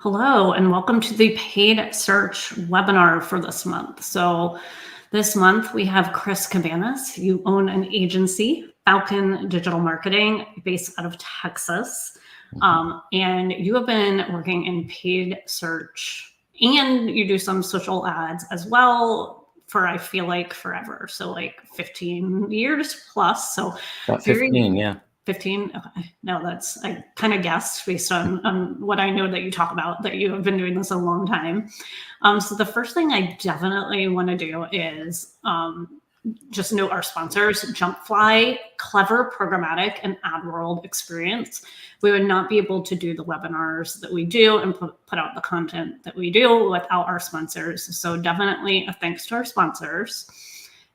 Hello, and welcome to the paid search webinar for this month. So, this month we have Chris Cabaniss. You own an agency, Falcon Digital Marketing, based out of Texas. And you have been working in paid search and you do some social ads as well for, I feel like, forever. So, like 15 years plus. So, About very 15, yeah. 15. Okay. No, I kind of guessed based on what I know that you talk about, that you have been doing this a long time. So the first thing I definitely want to do is just note our sponsors, Jumpfly, Clever Programmatic, and AdWorld Experience. We would not be able to do the webinars that we do and put out the content that we do without our sponsors. So definitely a thanks to our sponsors.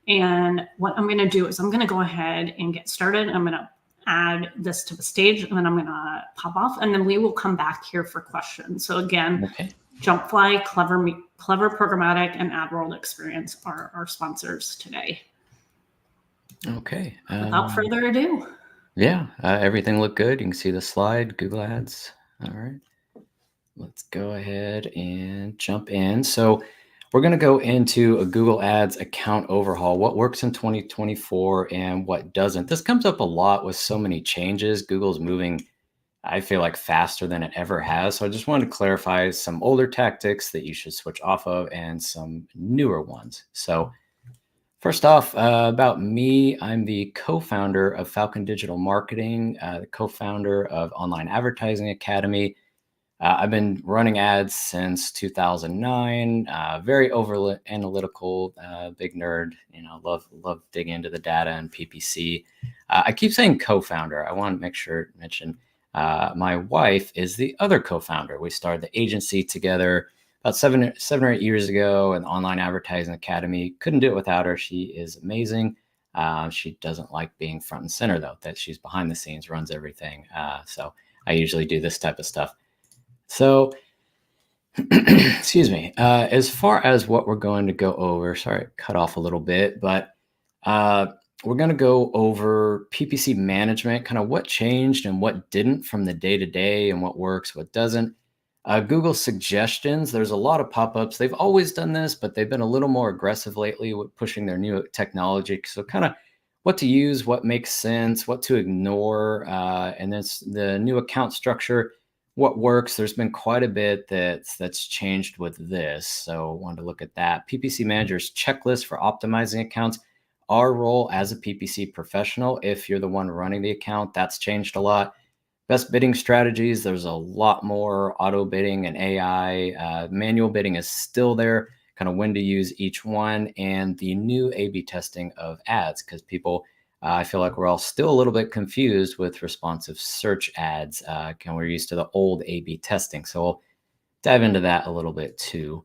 And what I'm going to do is I'm going to go ahead and get started. I'm going to add this to the stage, and then I'm going to pop off, and then we will come back here for questions. So again, Okay. Jumpfly, Clever Programmatic, and AdWorld Experience are our sponsors today. Okay. Without further ado. Yeah, everything looked good. You can see the slide, Google Ads. All right. Let's go ahead and jump in. So we're going to go into a Google Ads account overhaul, what works in 2024 and what doesn't. This comes up a lot with so many changes. Google's moving, I feel like, faster than it ever has. So I just wanted to clarify some older tactics that you should switch off of and some newer ones. So first off, about me, I'm the co-founder of Falcon Digital Marketing, the co-founder of Online Advertising Academy. I've been running ads since 2009. Very over analytical, big nerd. Love digging into the data and PPC. I keep saying co-founder. I want to make sure to mention my wife is the other co-founder. We started the agency together about seven or 8 years ago, and Online Advertising Academy. Couldn't do it without her. She is amazing. She doesn't like being front and center, though. That she's behind the scenes, runs everything. So I usually do this type of stuff. So, excuse me. As far as what we're going to go over, sorry, cut off a little bit, but we're going to go over PPC management, kind of what changed and what didn't from the day-to-day, and what works, what doesn't. Google suggestions, there's a lot of pop-ups. They've always done this, but they've been a little more aggressive lately with pushing their new technology. So kind of what to use, what makes sense, what to ignore, and then the new account structure, what works. There's been quite a bit that's changed with this. So I wanted to look at that. PPC Manager's checklist for optimizing accounts. Our role as a PPC professional, if you're the one running the account, that's changed a lot. Best bidding strategies, there's a lot more auto bidding and AI. Manual bidding is still there, kind of when to use each one, and the new A/B testing of ads, because people, I feel like we're all still a little bit confused with responsive search ads. We're used to the old A/B testing. So we'll dive into that a little bit too.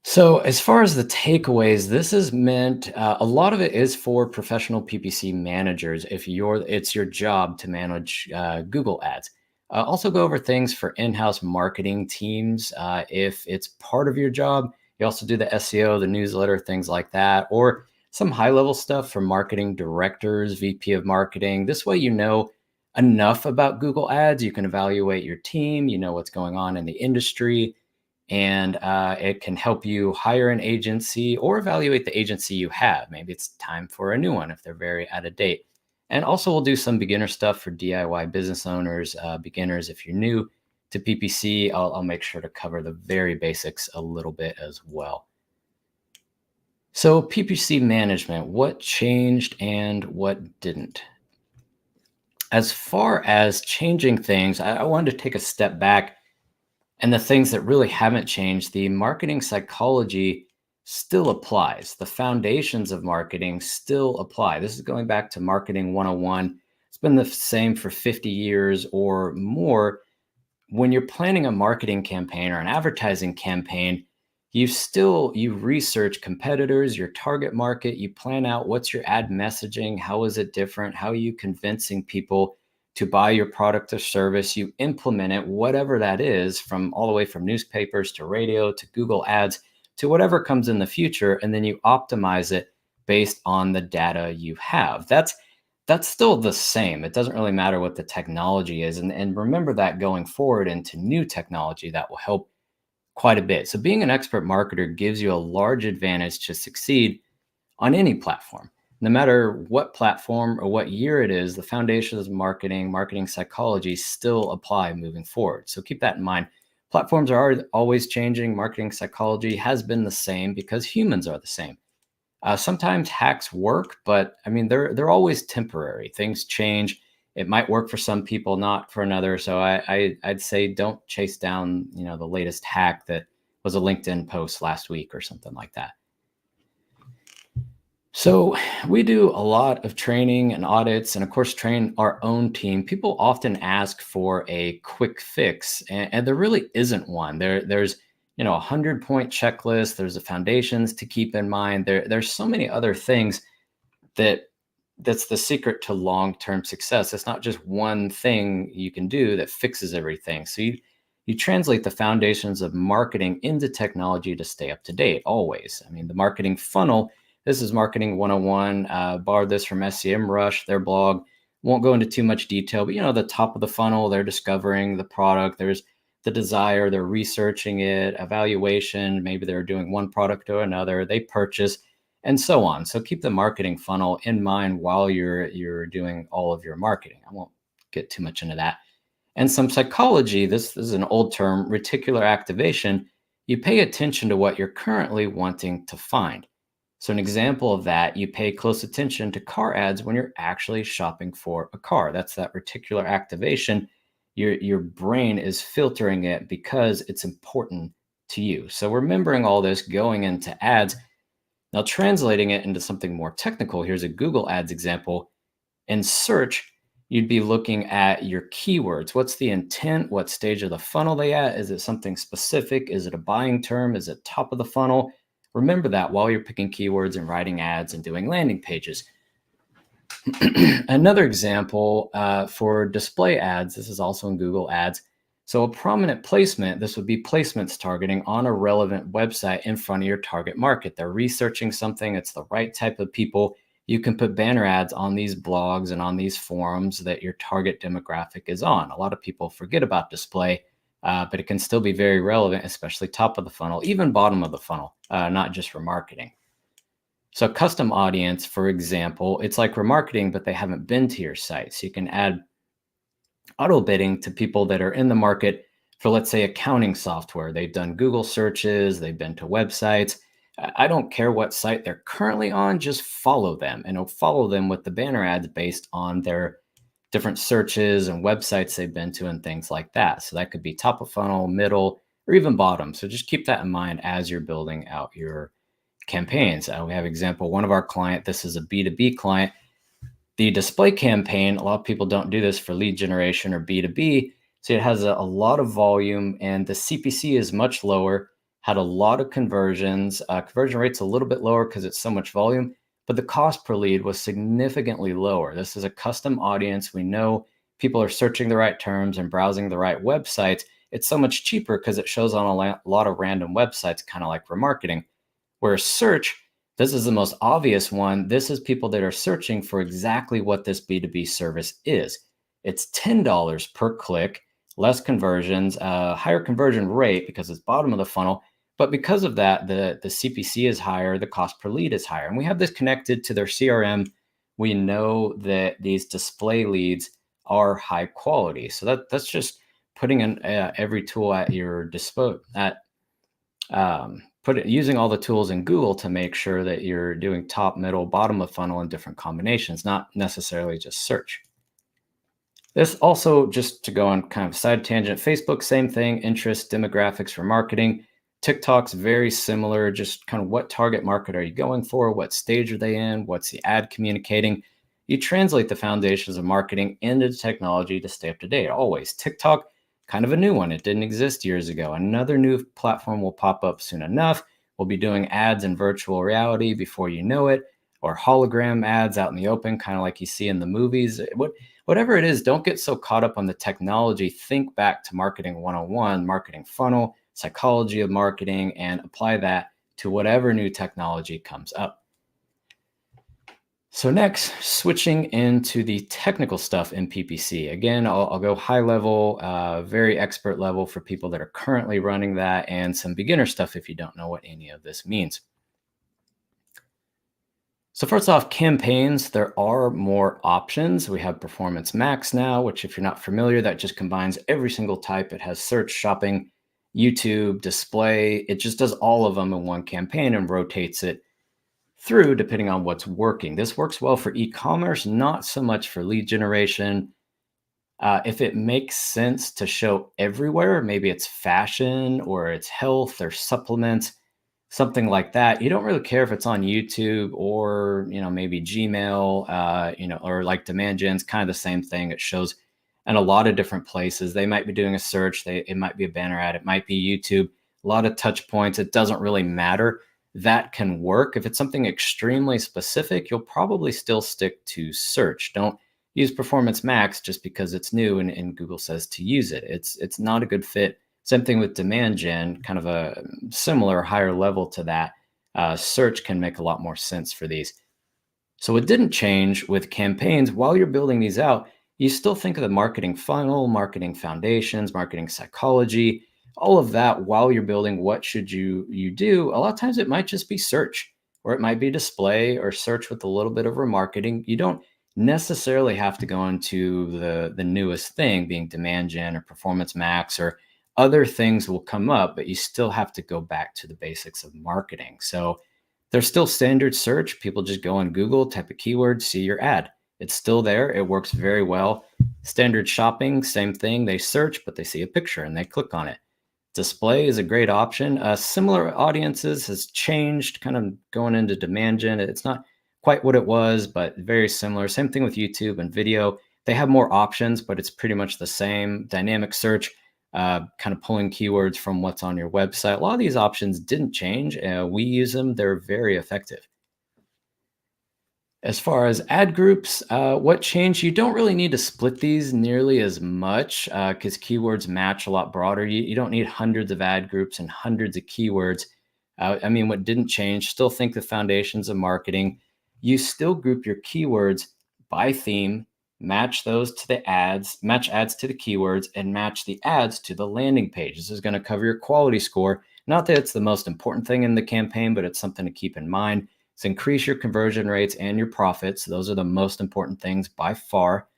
So as far as the takeaways, this is meant, a lot of it is for professional PPC managers. If it's your job to manage Google Ads. Also go over things for in-house marketing teams. If it's part of your job, you also do the SEO, the newsletter, things like that, or some high-level stuff for marketing directors, VP of marketing. This way, you know enough about Google Ads. You can evaluate your team, you know what's going on in the industry, and it can help you hire an agency or evaluate the agency you have. Maybe it's time for a new one if they're very out of date. And also we'll do some beginner stuff for DIY business owners, beginners. If you're new to PPC, I'll make sure to cover the very basics a little bit as well. So PPC management, what changed and what didn't? As far as changing things, I wanted to take a step back. And the things that really haven't changed, the marketing psychology still applies. The foundations of marketing still apply. This is going back to marketing 101. It's been the same for 50 years or more. When you're planning a marketing campaign or an advertising campaign, you research competitors, your target market, you plan out what's your ad messaging, how is it different, how are you convincing people to buy your product or service, you implement it, whatever that is, from all the way from newspapers to radio to Google Ads to whatever comes in the future, and then you optimize it based on the data you have. That's that's still the same. It doesn't really matter what the technology is. And remember that going forward into new technology, that will help quite a bit. So being an expert marketer gives you a large advantage to succeed on any platform. No matter what platform or what year it is, the foundations of marketing psychology still apply moving forward. So keep that in mind. Platforms are always changing. Marketing psychology has been the same because humans are the same. Sometimes hacks work, but I mean they're always temporary. Things change. It might work for some people, not for another. So I'd say don't chase down the latest hack that was a LinkedIn post last week or something like that. So we do a lot of training and audits, and of course train our own team. People often ask for a quick fix, and there really isn't one. There's 100-point checklist. There's the foundations to keep in mind. There's so many other things that's the secret to long-term success. It's not just one thing you can do that fixes everything. So you translate the foundations of marketing into technology to stay up to date always. I mean, the marketing funnel. This is Marketing 101. Borrowed this from SEMrush, their blog. Won't go into too much detail, but the top of the funnel, they're discovering the product. There's the desire, they're researching it, evaluation. Maybe they're doing one product or another. They purchase, and so on. So keep the marketing funnel in mind while you're doing all of your marketing. I won't get too much into that. And some psychology. This is an old term, reticular activation. You pay attention to what you're currently wanting to find. So an example of that, you pay close attention to car ads when you're actually shopping for a car. That's that reticular activation. Your brain is filtering it because it's important to you. So remembering all this going into ads, now translating it into something more technical, here's a Google Ads example. In search, you'd be looking at your keywords. What's the intent? What stage of the funnel they at? Is it something specific? Is it a buying term? Is it top of the funnel? Remember that while you're picking keywords and writing ads and doing landing pages. Another example for display ads, this is also in Google Ads. So a prominent placement, this would be placements targeting on a relevant website in front of your target market. They're researching something, it's the right type of people. You can put banner ads on these blogs and on these forums that your target demographic is on. A lot of people forget about display, but it can still be very relevant, especially top of the funnel, even bottom of the funnel, not just remarketing. So custom audience, for example, it's like remarketing, but they haven't been to your site. So you can add auto bidding to people that are in the market for, let's say, accounting software. They've done Google searches, they've been to websites. I don't care what site they're currently on, just follow them, and it'll follow them with the banner ads based on their different searches and websites they've been to and things like that. So that could be top of funnel, middle, or even bottom. So just keep that in mind as you're building out your campaigns. We have example, one of our client, this is a B2B client. The display campaign, a lot of people don't do this for lead generation or B2B. So it has a lot of volume and the CPC is much lower, had a lot of conversions. Conversion rate's a little bit lower because it's so much volume, but the cost per lead was significantly lower. This is a custom audience. We know people are searching the right terms and browsing the right websites. It's so much cheaper because it shows on a lot of random websites, kind of like remarketing. Where search, this is the most obvious one. This is people that are searching for exactly what this B2B service is. It's $10 per click, less conversions, higher conversion rate because it's bottom of the funnel. But because of that, the CPC is higher, the cost per lead is higher. And we have this connected to their CRM. We know that these display leads are high quality. So that's just putting in every tool at your disposal, using all the tools in Google to make sure that you're doing top, middle, bottom of funnel in different combinations, not necessarily just search. This also, just to go on kind of side tangent, Facebook, same thing, interest, demographics for marketing. TikTok's very similar, just kind of what target market are you going for? What stage are they in? What's the ad communicating? You translate the foundations of marketing into technology to stay up to date, always. TikTok, kind of a new one. It didn't exist years ago. Another new platform will pop up soon enough. We'll be doing ads in virtual reality before you know it, or hologram ads out in the open, kind of like you see in the movies. Whatever it is, don't get so caught up on the technology. Think back to Marketing 101, marketing funnel, psychology of marketing, and apply that to whatever new technology comes up. So next, switching into the technical stuff in PPC. Again, I'll go high level, very expert level for people that are currently running that, and some beginner stuff if you don't know what any of this means. So first off, campaigns, there are more options. We have Performance Max now, which if you're not familiar, that just combines every single type. It has search, shopping, YouTube, display. It just does all of them in one campaign and rotates it through depending on what's working. This works well for e-commerce, not so much for lead generation. If it makes sense to show everywhere, maybe it's fashion or it's health or supplements, something like that. You don't really care if it's on YouTube or, maybe Gmail, or like demand gen's kind of the same thing. It shows in a lot of different places. They might be doing a search. It might be a banner ad. It might be YouTube. A lot of touch points. It doesn't really matter. That can work. If it's something extremely specific, you'll probably still stick to search. Don't use Performance Max just because it's new and Google says to use it. It's not a good fit. Same thing with demand gen, kind of a similar higher level to that. Search can make a lot more sense for these. So it didn't change with campaigns. While you're building these out, you still think of the marketing funnel, marketing foundations, marketing psychology, all of that while you're building what should you do. A lot of times it might just be search, or it might be display or search with a little bit of remarketing. You don't necessarily have to go into the newest thing being demand gen or Performance Max, or other things will come up, but you still have to go back to the basics of marketing. So there's still standard search. People just go on Google, type a keyword, see your ad. It's still there. It works very well. Standard shopping, same thing. They search, but they see a picture and they click on it. Display is a great option. Similar audiences has changed, kind of going into demand gen. It's not quite what it was, but very similar. Same thing with YouTube and video. They have more options, but it's pretty much the same. Dynamic search, kind of pulling keywords from what's on your website. A lot of these options didn't change. We use them. They're very effective. As far as ad groups, what changed? You don't really need to split these nearly as much because keywords match a lot broader. You don't need hundreds of ad groups and hundreds of keywords. What didn't change, still think the foundations of marketing. You still group your keywords by theme, match those to the ads, match ads to the keywords, and match the ads to the landing page. This is going to cover your quality score. Not that it's the most important thing in the campaign, but it's something to keep in mind. So increase your conversion rates and your profits. Those are the most important things by far.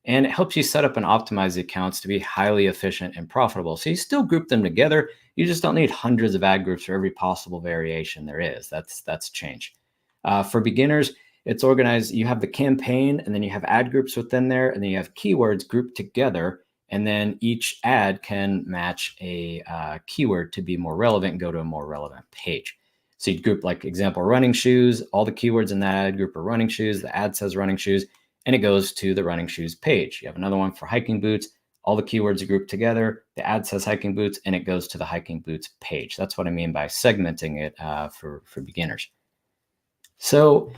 And it helps you set up and optimize the accounts to be highly efficient and profitable. So you still group them together. You just don't need hundreds of ad groups for every possible variation there is. That's change. For beginners, it's organized. You have the campaign, and then you have ad groups within there, and then you have keywords grouped together. And then each ad can match a keyword to be more relevant and go to a more relevant page. So you'd group, like example, running shoes. All the keywords in that ad group are running shoes. The ad says running shoes, and it goes to the running shoes page. You have another one for hiking boots. All the keywords are grouped together. The ad says hiking boots, and it goes to the hiking boots page. That's what I mean by segmenting it for beginners. So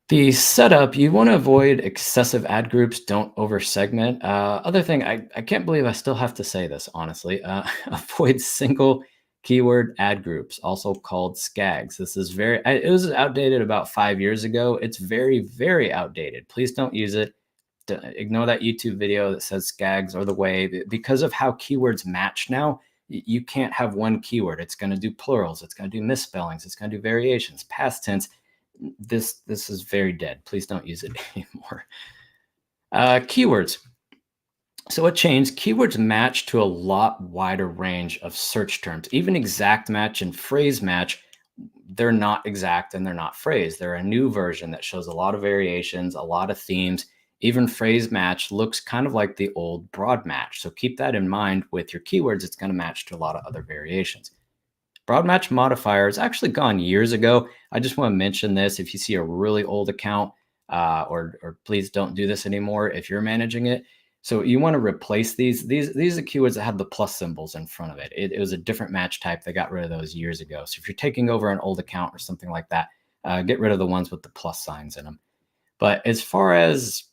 the setup, you want to avoid excessive ad groups. Don't over segment. Other thing, I can't believe I still have to say this, honestly. Avoid single keyword ad groups, also called SCAGs. This is it was outdated about 5 years ago. It's very, very outdated. Please don't use it. Ignore that YouTube video that says SCAGs are the way. Because of how keywords match now, you can't have one keyword. It's going to do plurals. It's going to do misspellings. It's going to do variations, past tense. This is very dead. Please don't use it anymore. Keywords. So what changed? Keywords match to a lot wider range of search terms. Even exact match and phrase match, they're not exact and they're not phrase. They're a new version that shows a lot of variations, a lot of themes. Even phrase match looks kind of like the old broad match. So keep that in mind with your keywords. It's going to match to a lot of other variations. Broad match modifier is actually gone years ago. I just want to mention this. If you see a really old account, or please don't do this anymore if you're managing it. So you want to replace these. These are keywords that have the plus symbols in front of it. It was a different match type. They got rid of those years ago. So if you're taking over an old account or something like that, get rid of the ones with the plus signs in them. But as far as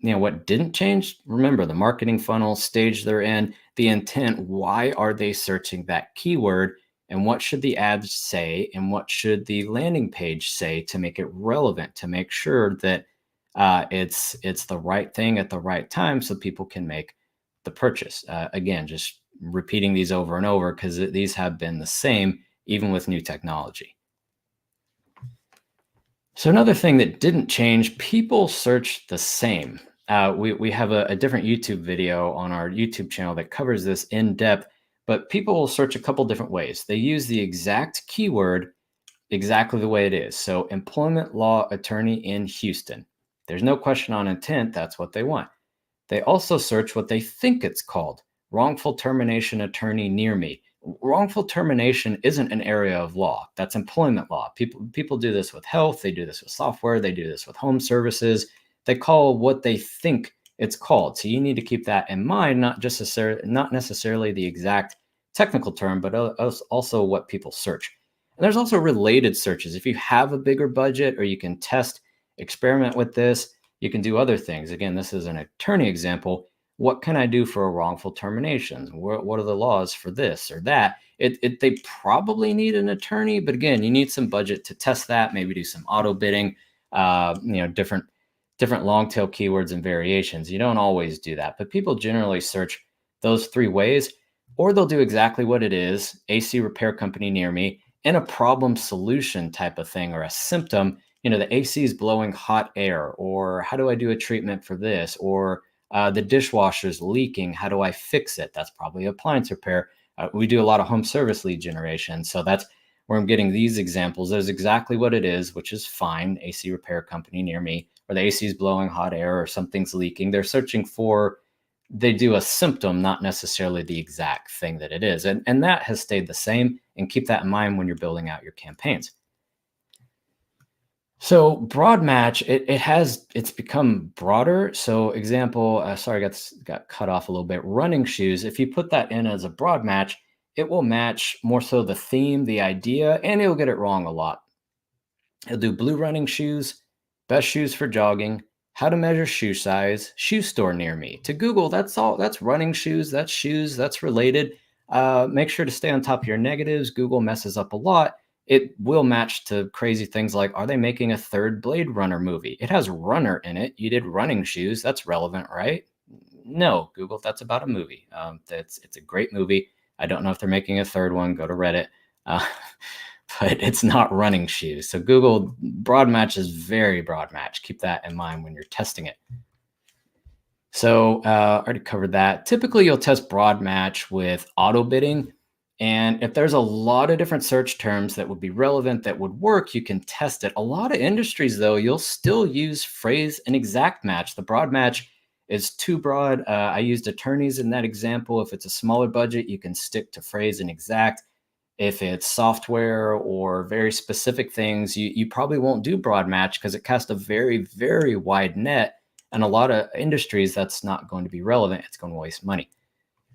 what didn't change, remember the marketing funnel stage they're in, the intent. Why are they searching that keyword? and what should the ads say, and what should the landing page say to make it relevant, to make sure that it's the right thing at the right time so people can make the purchase. Again, just repeating these over and over because these have been the same even with new technology. So another thing that didn't change, people search the same. We have a different YouTube video on our YouTube channel that covers this in depth, but people will search a couple different ways. They use the exact keyword exactly the way it is. So employment law attorney in Houston. There's no question on intent. That's what they want. They also search what they think it's called. Wrongful termination attorney near me. Wrongful termination isn't an area of law. That's employment law. People do this with health. They do this with software. They do this with home services. They call what they think it's called. So you need to keep that in mind, not necessarily the exact technical term, but also what people search. And there's also related searches. If you have a bigger budget or you can test, experiment with this, you can do other things. Again, this is an attorney example. What can I do for a wrongful termination? What are the laws for this or that? They probably need an attorney, but again, you need some budget to test that, maybe do some auto bidding, different long tail keywords and variations. You don't always do that, but people generally search those three ways, or they'll do exactly what it is, AC repair company near me, and a problem solution type of thing, or a symptom. The AC is blowing hot air, or how do I do a treatment for this? Or the dishwasher's leaking. How do I fix it? That's probably appliance repair. We do a lot of home service lead generation. So that's where I'm getting these examples. There's exactly what it is, which is fine. AC repair company near me, or the AC is blowing hot air, or something's leaking. They're searching for, they do a symptom, not necessarily the exact thing that it is. And that has stayed the same, and keep that in mind when you're building out your campaigns. So broad match, it's become broader. So example, sorry, got cut off a little bit. Running shoes, if you put that in as a broad match, it will match more so the theme, the idea, and it'll get it wrong a lot. It'll do blue running shoes, best shoes for jogging, how to measure shoe size, shoe store near me. To Google, that's all. That's running shoes, that's related. Make sure to stay on top of your negatives. Google messes up a lot. It will match to crazy things like, are they making a third Blade Runner movie? It has runner in it. You did running shoes. That's relevant, right? No, Google, that's about a movie. It's a great movie. I don't know if they're making a third one. Go to Reddit. But it's not running shoes. So Google, broad match is very broad match. Keep that in mind when you're testing it. So I already covered that. Typically, you'll test broad match with auto bidding. And if there's a lot of different search terms that would be relevant, that would work, you can test it. A lot of industries, though, you'll still use phrase and exact match. The broad match is too broad. I used attorneys in that example. If it's a smaller budget, you can stick to phrase and exact. If it's software or very specific things, you probably won't do broad match because it casts a very, very wide net. And a lot of industries, that's not going to be relevant. It's going to waste money.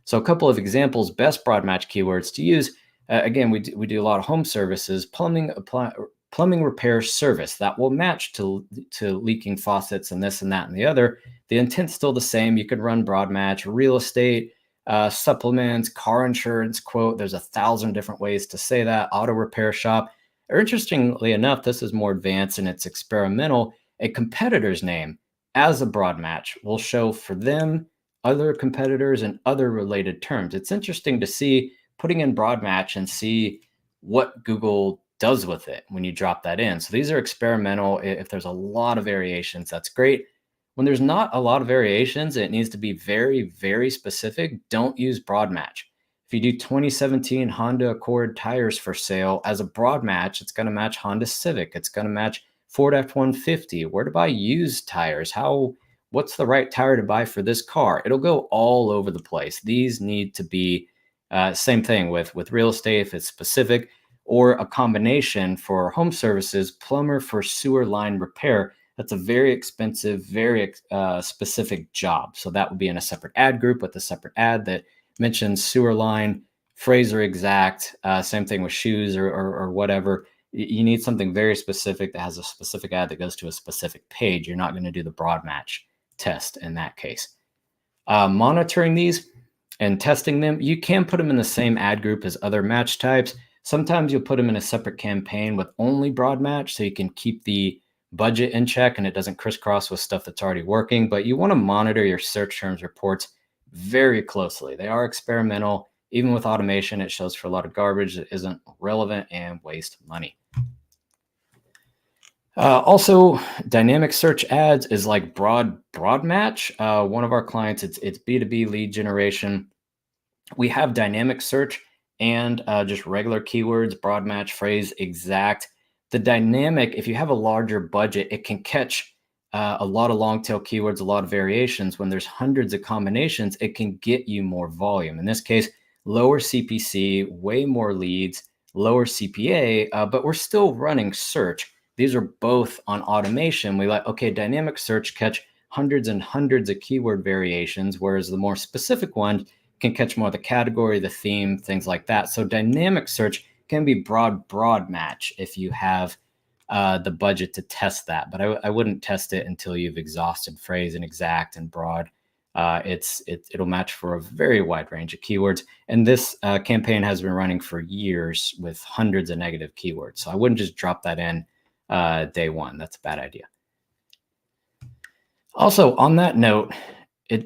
So a couple of examples, best broad match keywords to use. Again, we do a lot of home services, plumbing repair service. That will match to leaking faucets and this and that and the other. The intent's still the same. You could run broad match, real estate, supplements, car insurance quote. There's 1,000 different ways to say that. Auto repair shop. Or interestingly enough, this is more advanced and it's experimental. A competitor's name as a broad match will show for them, other competitors, and other related terms. It's interesting to see putting in broad match and see what Google does with it when you drop that in. So these are experimental. If there's a lot of variations, that's great. When there's not a lot of variations, it needs to be very, very specific. Don't use broad match. If you do 2017 Honda Accord tires for sale as a broad match, it's going to match Honda Civic. It's going to match Ford F-150. Where to buy used tires? What's the right tire to buy for this car? It'll go all over the place. These need to be same thing with real estate if it's specific, or a combination for home services, plumber for sewer line repair. That's a very expensive, very specific job. So that would be in a separate ad group with a separate ad that mentions sewer line, phrase or exact. Same thing with shoes or whatever. You need something very specific that has a specific ad that goes to a specific page. You're not going to do the broad match test in that case. Monitoring these and testing them, you can put them in the same ad group as other match types. Sometimes you'll put them in a separate campaign with only broad match so you can keep the budget in check and it doesn't crisscross with stuff that's already working. But you want to monitor your search terms reports very closely. They are experimental. Even with automation, it shows for a lot of garbage that isn't relevant and waste money. Also, dynamic search ads is like broad match. One of our clients, it's B2B lead generation. We have dynamic search and just regular keywords, broad match, phrase, exact. The dynamic, if you have a larger budget, it can catch a lot of long tail keywords, a lot of variations. When there's hundreds of combinations, it can get you more volume. In this case, lower CPC, way more leads, lower CPA, but we're still running search. These are both on automation. We like, okay, dynamic search catch hundreds and hundreds of keyword variations, whereas the more specific one can catch more of the category, the theme, things like that. So dynamic search can be broad match if you have the budget to test that. But I wouldn't test it until you've exhausted phrase and exact and broad. It'll match for a very wide range of keywords. And this campaign has been running for years with hundreds of negative keywords. So I wouldn't just drop that in day one. That's a bad idea. Also, on that note,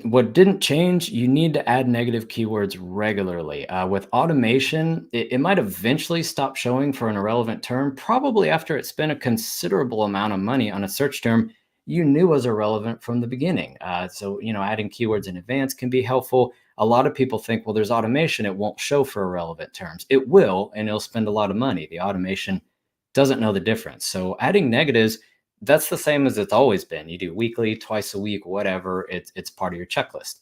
what didn't change, you need to add negative keywords regularly. With automation, it might eventually stop showing for an irrelevant term, probably after it spent a considerable amount of money on a search term you knew was irrelevant from the beginning. So, adding keywords in advance can be helpful. A lot of people think, well, there's automation, it won't show for irrelevant terms. It will, and it'll spend a lot of money. The automation doesn't know the difference. So adding negatives, that's the same as it's always been. You do weekly, twice a week, whatever. It's part of your checklist.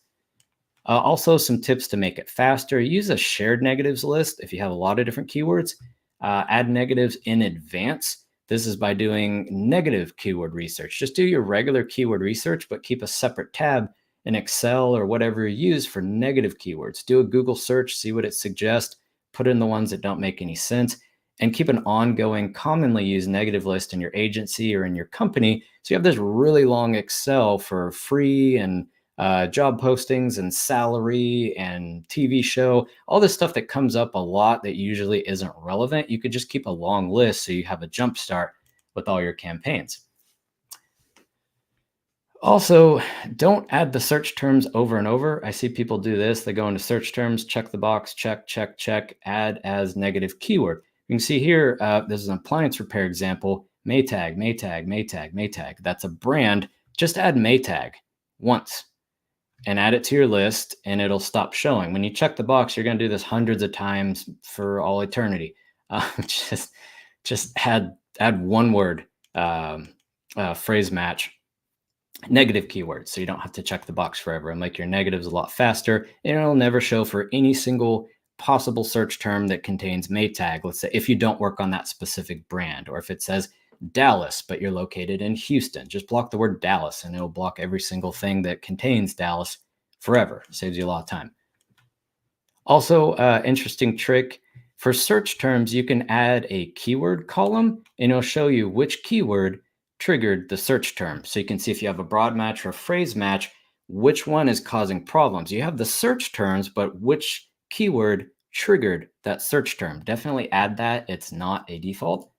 Also, some tips to make it faster. Use a shared negatives list if you have a lot of different keywords. Add negatives in advance. This is by doing negative keyword research. Just do your regular keyword research, but keep a separate tab in Excel or whatever you use for negative keywords. Do a Google search, see what it suggests, put in the ones that don't make any sense, and keep an ongoing, commonly used negative list in your agency or in your company. So you have this really long Excel for free and job postings and salary and TV show, all this stuff that comes up a lot that usually isn't relevant. You could just keep a long list so you have a jump start with all your campaigns. Also, don't add the search terms over and over. I see people do this. They go into search terms, check the box, check, add as negative keyword. You can see here, this is an appliance repair example, Maytag. That's a brand. Just add Maytag once and add it to your list and it'll stop showing. When you check the box, you're going to do this hundreds of times for all eternity. Just add one word, phrase match, negative keywords, so you don't have to check the box forever and make your negatives a lot faster. And it'll never show for any single possible search term that contains Maytag. Let's say if you don't work on that specific brand, or if it says Dallas, but you're located in Houston, just block the word Dallas and it'll block every single thing that contains Dallas forever. Saves you a lot of time. Also, interesting trick for search terms, you can add a keyword column and it'll show you which keyword triggered the search term. So you can see if you have a broad match or a phrase match, which one is causing problems. You have the search terms, but which keyword triggered that search term. Definitely add that. It's not a default.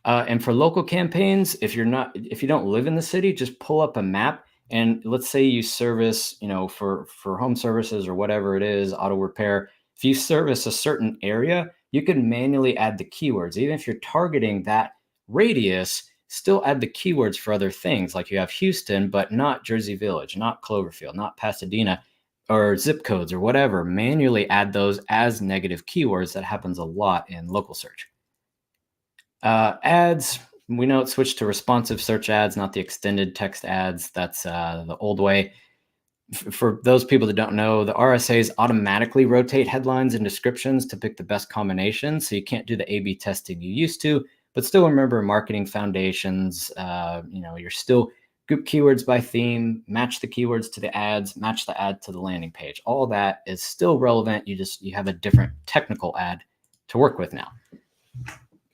And for local campaigns, if you don't live in the city, just pull up a map. And let's say you service, for home services or whatever it is, auto repair. If you service a certain area, you can manually add the keywords. Even if you're targeting that radius, still add the keywords for other things. Like you have Houston, but not Jersey Village, not Cloverfield, not Pasadena, or zip codes or whatever. Manually add those as negative keywords. That happens a lot in local search. Ads, we know it switched to responsive search ads, not the extended text ads. That's the old way. For those people that don't know, the RSAs automatically rotate headlines and descriptions to pick the best combinations. So you can't do the A/B testing you used to, but still remember marketing foundations. You're still group keywords by theme, match the keywords to the ads, match the ad to the landing page. All that is still relevant. You have a different technical ad to work with now.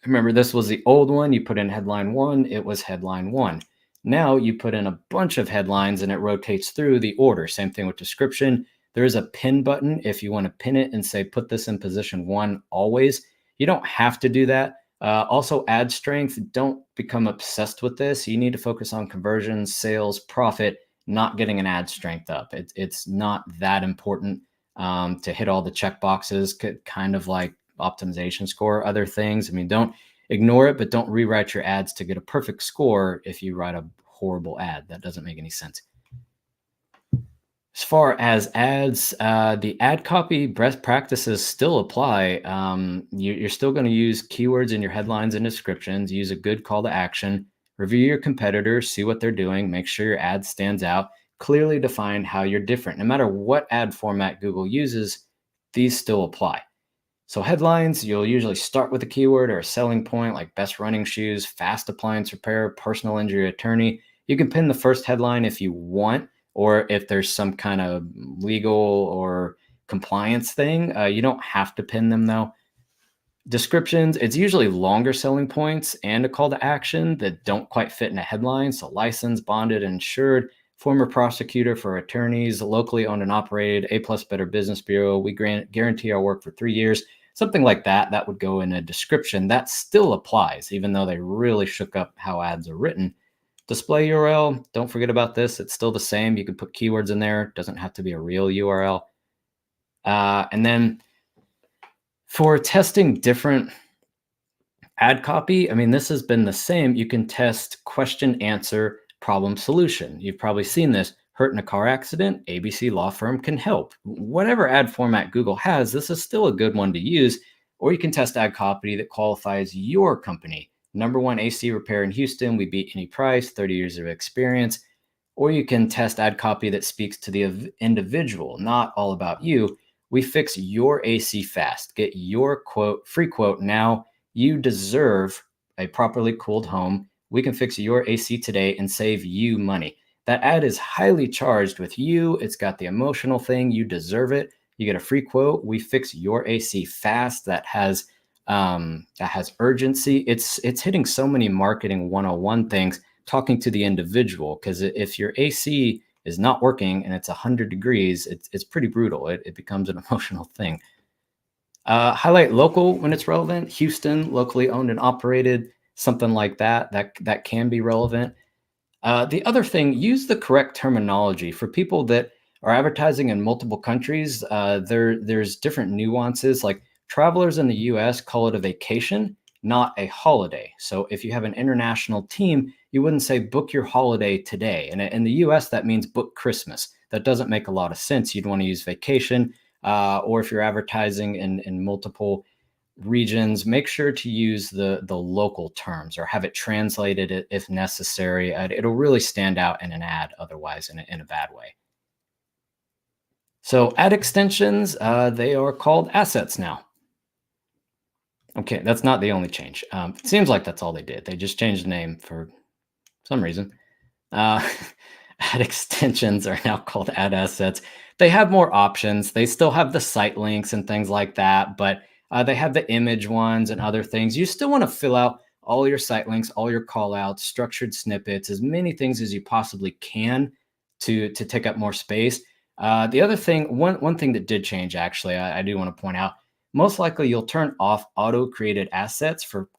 Remember, this was the old one. You put in headline 1, it was headline 1. Now you put in a bunch of headlines and it rotates through the order. Same thing with description. There is a pin button if you want to pin it and say, put this in position 1 always. You don't have to do that. Also, ad strength, don't become obsessed with this. You need to focus on conversions, sales, profit, not getting an ad strength up. It's not that important to hit all the check boxes, kind of like optimization score, other things. I mean, don't ignore it, but don't rewrite your ads to get a perfect score if you write a horrible ad. That doesn't make any sense. As far as ads, the ad copy best practices still apply. You're still going to use keywords in your headlines and descriptions, use a good call to action, review your competitors, see what they're doing, make sure your ad stands out, clearly define how you're different. No matter what ad format Google uses, these still apply. So headlines, you'll usually start with a keyword or a selling point like best running shoes, fast appliance repair, personal injury attorney. You can pin the first headline if you want, or if there's some kind of legal or compliance thing. You don't have to pin them though. Descriptions, it's usually longer selling points and a call to action that don't quite fit in a headline. So licensed, bonded, insured, former prosecutor for attorneys, locally owned and operated, A+ Better Business Bureau. We guarantee our work for 3 years. Something like that, that would go in a description. That still applies, even though they really shook up how ads are written. Display URL, don't forget about this. It's still the same. You can put keywords in there. It doesn't have to be a real URL. And then for testing different ad copy, I mean, this has been the same. You can test question, answer, problem, solution. You've probably seen this. Hurt in a car accident, ABC Law Firm can help. Whatever ad format Google has, this is still a good one to use. Or you can test ad copy that qualifies your company. #1 AC repair in Houston, we beat any price, 30 years of experience. Or you can test ad copy that speaks to the individual, not all about you. We fix your AC fast. Get your quote, free quote now. You deserve a properly cooled home. We can fix your AC today and save you money. That ad is highly charged with you. It's got the emotional thing. You deserve it. You get a free quote. We fix your AC fast. That has urgency. It's hitting so many marketing 101 things, talking to the individual, because if your AC is not working and it's 100 degrees, it's pretty brutal. It becomes an emotional thing. Highlight local when it's relevant. Houston, locally owned and operated, something like that. That can be relevant. The other thing, use the correct terminology. For people that are advertising in multiple countries, there's different nuances. Like travelers in the US call it a vacation, not a holiday. So if you have an international team, you wouldn't say book your holiday today. And in the US, that means book Christmas. That doesn't make a lot of sense. You'd want to use vacation. Or if you're advertising in multiple regions, make sure to use the local terms or have it translated if necessary. It'll really stand out in an ad otherwise in a bad way. So ad extensions, they are called assets now. Okay, that's not the only change. It seems like that's all they did. They just changed the name for some reason. Ad extensions are now called ad assets. They have more options. They still have the site links and things like that, but they have the image ones and other things. You still want to fill out all your site links, all your call outs, structured snippets, as many things as you possibly can to take up more space. The other thing, one thing that did change, actually, I do want to point out, most likely you'll turn off auto-created assets for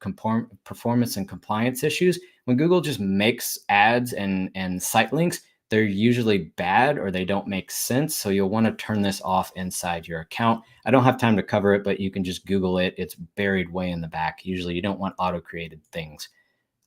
performance and compliance issues. When Google just makes ads and site links, they're usually bad or they don't make sense. So you'll want to turn this off inside your account. I don't have time to cover it, but you can just Google it. It's buried way in the back. Usually you don't want auto-created things.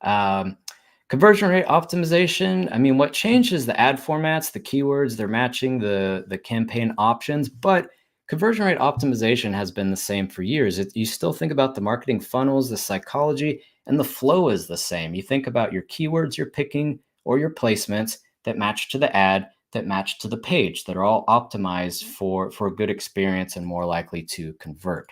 Conversion rate optimization. I mean, what changed is the ad formats, the keywords, they're matching the campaign options, but conversion rate optimization has been the same for years. You still think about the marketing funnels, the psychology, and the flow is the same. You think about your keywords you're picking or your placements that match to the ad, that match to the page, that are all optimized for a good experience and more likely to convert.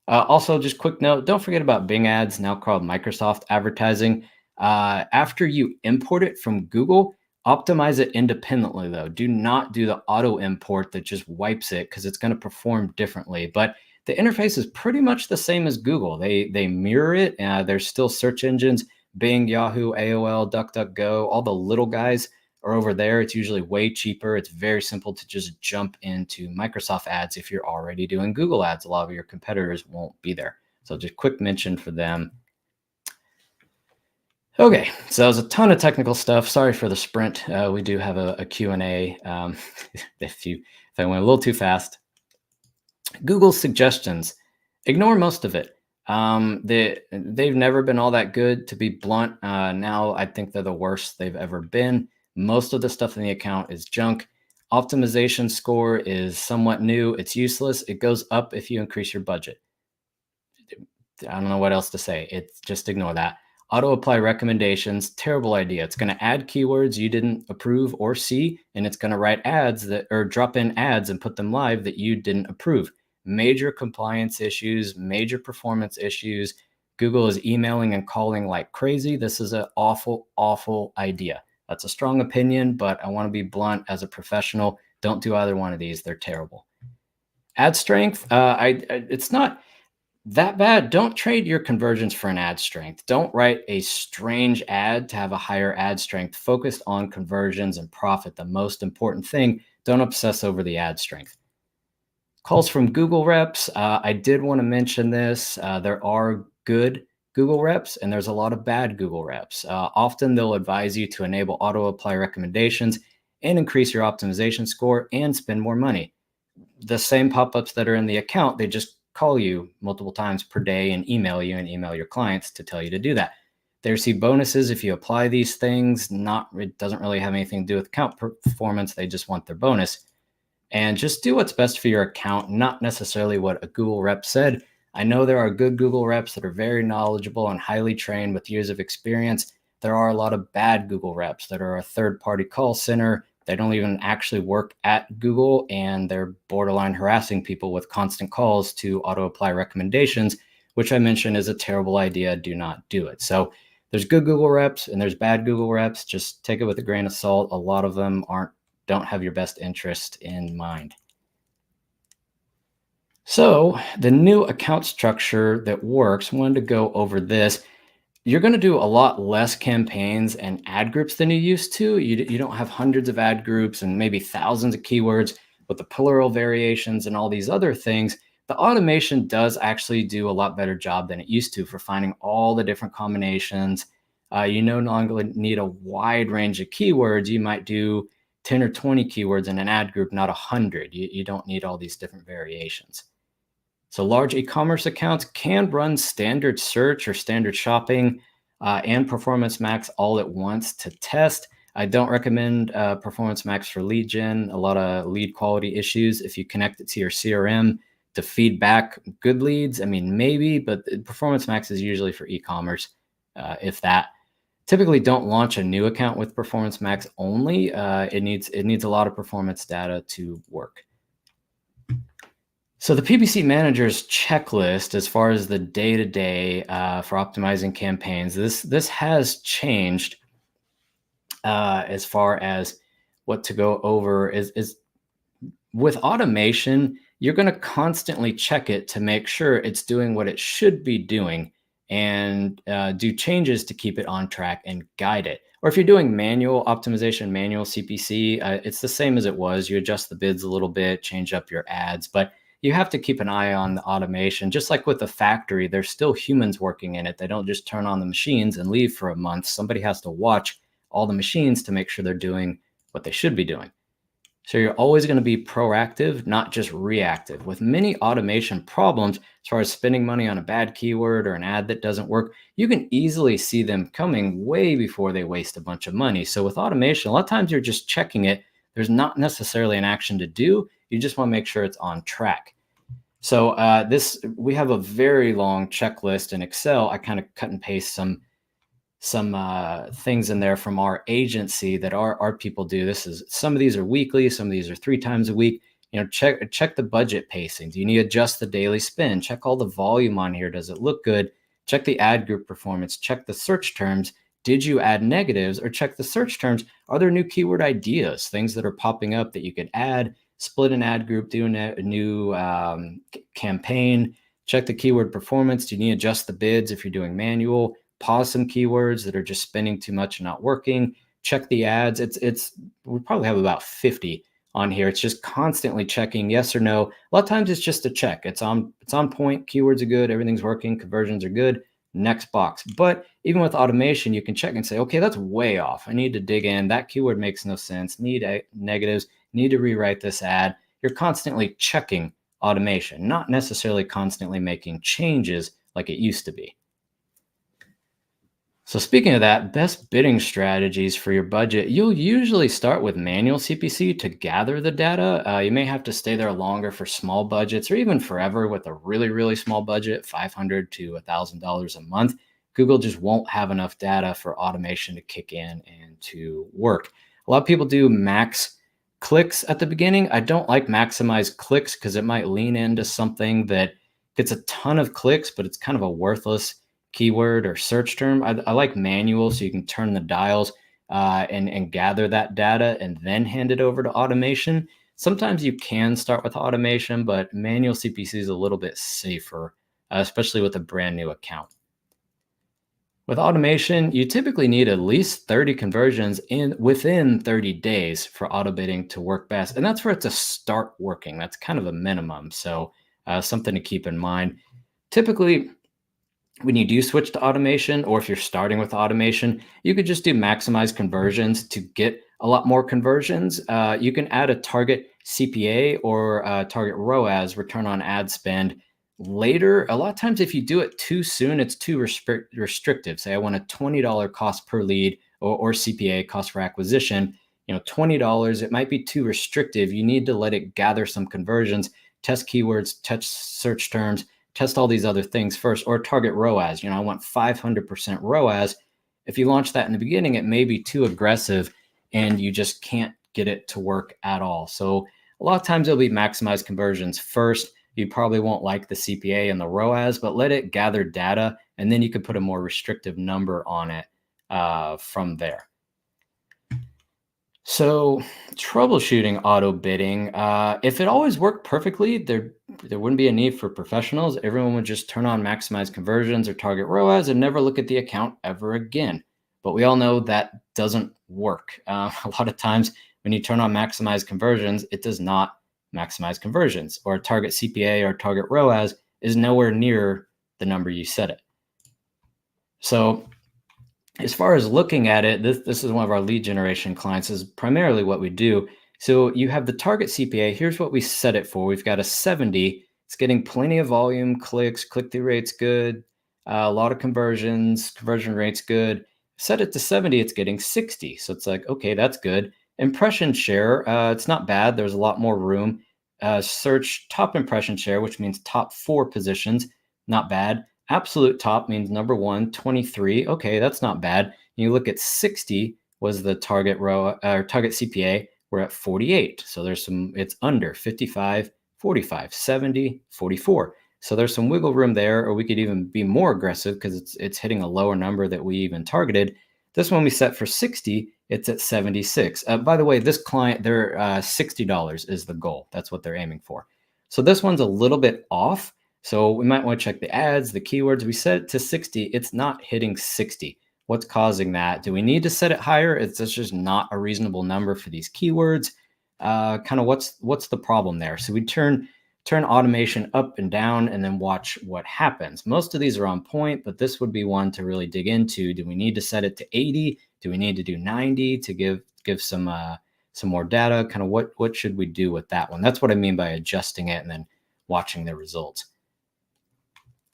Also, just quick note, don't forget about Bing ads, now called Microsoft advertising. After you import it from Google, optimize it independently though. Do not do the auto import that just wipes it because it's going to perform differently. But the interface is pretty much the same as Google. They mirror it. There's still search engines, Bing, Yahoo, AOL, DuckDuckGo, all the little guys are over there. It's usually way cheaper. It's very simple to just jump into Microsoft ads if you're already doing Google ads. A lot of your competitors won't be there. So just quick mention for them. Okay, so that was a ton of technical stuff. Sorry for the sprint. We do have a Q&A if I went a little too fast. Google suggestions. Ignore most of it. They've never been all that good, to be blunt. Now I think they're the worst they've ever been. Most of the stuff in the account is junk. Optimization score is somewhat new. It's useless. It goes up if you increase your budget. I don't know what else to say. It's just ignore that. Auto apply recommendations, terrible idea. It's going to add keywords you didn't approve or see, and it's going to write ads that, or drop in ads and put them live that you didn't approve. Major compliance issues, major performance issues. Google is emailing and calling like crazy. This is an awful, awful idea. That's a strong opinion, but I want to be blunt as a professional. Don't do either one of these. They're terrible. Ad strength, it's not that bad. Don't trade your conversions for an ad strength. Don't write a strange ad to have a higher ad strength. Focus on conversions and profit, the most important thing. Don't obsess over the ad strength. Calls from Google reps. I did want to mention this. There are good Google reps and there's a lot of bad Google reps. Often they'll advise you to enable auto apply recommendations and increase your optimization score and spend more money. The same pop-ups that are in the account, they just call you multiple times per day and email you and email your clients to tell you to do that. They receive bonuses if you apply these things. It doesn't really have anything to do with account performance. They just want their bonus. And just do what's best for your account, not necessarily what a Google rep said. I know there are good Google reps that are very knowledgeable and highly trained with years of experience. There are a lot of bad Google reps that are a third-party call center. They don't even actually work at Google, and they're borderline harassing people with constant calls to auto-apply recommendations, which I mentioned is a terrible idea. Do not do it. So there's good Google reps and there's bad Google reps. Just take it with a grain of salt. A lot of them don't have your best interest in mind. So the new account structure that works, I wanted to go over this. You're going to do a lot less campaigns and ad groups than you used to. You don't have hundreds of ad groups and maybe thousands of keywords with the plural variations and all these other things. The automation does actually do a lot better job than it used to for finding all the different combinations. You no longer need a wide range of keywords. You might do 10 or 20 keywords in an ad group, not 100. You don't need all these different variations. So large e-commerce accounts can run standard search or standard shopping and Performance Max all at once to test. I don't recommend Performance Max for lead gen, a lot of lead quality issues. If you connect it to your CRM to feed back good leads, I mean, maybe, but Performance Max is usually for e-commerce, if that. Typically don't launch a new account with Performance Max only. It needs a lot of performance data to work. So the PPC manager's checklist, as far as the day-to-day for optimizing campaigns, this has changed as far as what to go over is with automation, you're going to constantly check it to make sure it's doing what it should be doing and do changes to keep it on track and guide it. Or if you're doing manual optimization, manual CPC, it's the same as it was. You adjust the bids a little bit, change up your ads, but you have to keep an eye on the automation. Just like with the factory, there's still humans working in it. They don't just turn on the machines and leave for a month. Somebody has to watch all the machines to make sure they're doing what they should be doing. So you're always going to be proactive, not just reactive. With many automation problems, as far as spending money on a bad keyword or an ad that doesn't work, you can easily see them coming way before they waste a bunch of money. So with automation, a lot of times you're just checking it. There's not necessarily an action to do. You just want to make sure it's on track. So we have a very long checklist in Excel. I kind of cut and paste some things in there from our agency that our people do. Some of these are weekly, some of these are 3 times a week. Check the budget pacing. Do you need to adjust the daily spend? Check all the volume on here. Does it look good? Check the ad group performance. Check the search terms. Did you add negatives? Or check the search terms. Are there new keyword ideas, things that are popping up that you could add? Split an ad group, do a new campaign. Check the keyword performance. Do you need to adjust the bids if you're doing manual? Pause some keywords that are just spending too much and not working. Check the ads. We probably have about 50 on here. It's just constantly checking yes or no. A lot of times it's just a check. It's on point. Keywords are good. Everything's working. Conversions are good. Next box. But even with automation, you can check and say, okay, that's way off. I need to dig in. That keyword makes no sense. Need negatives. Need to rewrite this ad. You're constantly checking automation, not necessarily constantly making changes like it used to be. So speaking of that, best bidding strategies for your budget, you'll usually start with manual CPC to gather the data. You may have to stay there longer for small budgets or even forever with a really, really small budget, $500 to $1,000 a month. Google just won't have enough data for automation to kick in and to work. A lot of people do max clicks at the beginning. I don't like maximize clicks because it might lean into something that gets a ton of clicks, but it's kind of a worthless keyword or search term. I like manual, so you can turn the dials and gather that data and then hand it over to automation. Sometimes you can start with automation, but manual CPC is a little bit safer, especially with a brand new account. With automation, you typically need at least 30 conversions within 30 days for auto bidding to work best. And that's for it to start working. That's kind of a minimum. So something to keep in mind. Typically, when you do switch to automation, or if you're starting with automation, you could just do maximize conversions to get a lot more conversions. You can add a target CPA or target ROAS, return on ad spend, later. A lot of times if you do it too soon, it's too restrictive. Say I want a $20 cost per lead or CPA, cost per acquisition, $20, it might be too restrictive. You need to let it gather some conversions, test keywords, test search terms, test all these other things first. Or target ROAS. I want 500% ROAS. If you launch that in the beginning, it may be too aggressive and you just can't get it to work at all. So a lot of times it'll be maximize conversions first. You probably won't like the CPA and the ROAS, but let it gather data, and then you could put a more restrictive number on it from there. So troubleshooting auto bidding, if it always worked perfectly, there wouldn't be a need for professionals. Everyone would just turn on maximize conversions or target ROAS and never look at the account ever again. But we all know that doesn't work. A lot of times when you turn on maximize conversions, it does not maximize conversions, or target CPA or target ROAS is nowhere near the number you set it. So as far as looking at it, this is one of our lead generation clients, is primarily what we do. So you have the target CPA. Here's what we set it for. We've got a 70. It's getting plenty of volume, clicks, click-through rate's good, a lot of conversions, conversion rate's good. Set it to 70, it's getting 60. So it's like, okay, that's good. Impression share, it's not bad. There's a lot more room. Search top impression share, which means top 4 positions, not bad. Absolute top means number 1, 23. Okay, that's not bad. You look at 60 was the target target CPA. We're at 48. So it's under 55, 45, 70, 44. So there's some wiggle room there, or we could even be more aggressive because it's hitting a lower number that we even targeted. This one we set for 60, it's at 76. By the way, this client, they're $60 is the goal. That's what they're aiming for. So this one's a little bit off. So we might want to check the ads, the keywords. We set it to 60. It's not hitting 60. What's causing that? Do we need to set it higher? It's just not a reasonable number for these keywords. Kind of what's the problem there? So we turn automation up and down and then watch what happens. Most of these are on point, but this would be one to really dig into. Do we need to set it to 80? Do we need to do 90 to give some more data? Kind of what should we do with that one? That's what I mean by adjusting it and then watching the results.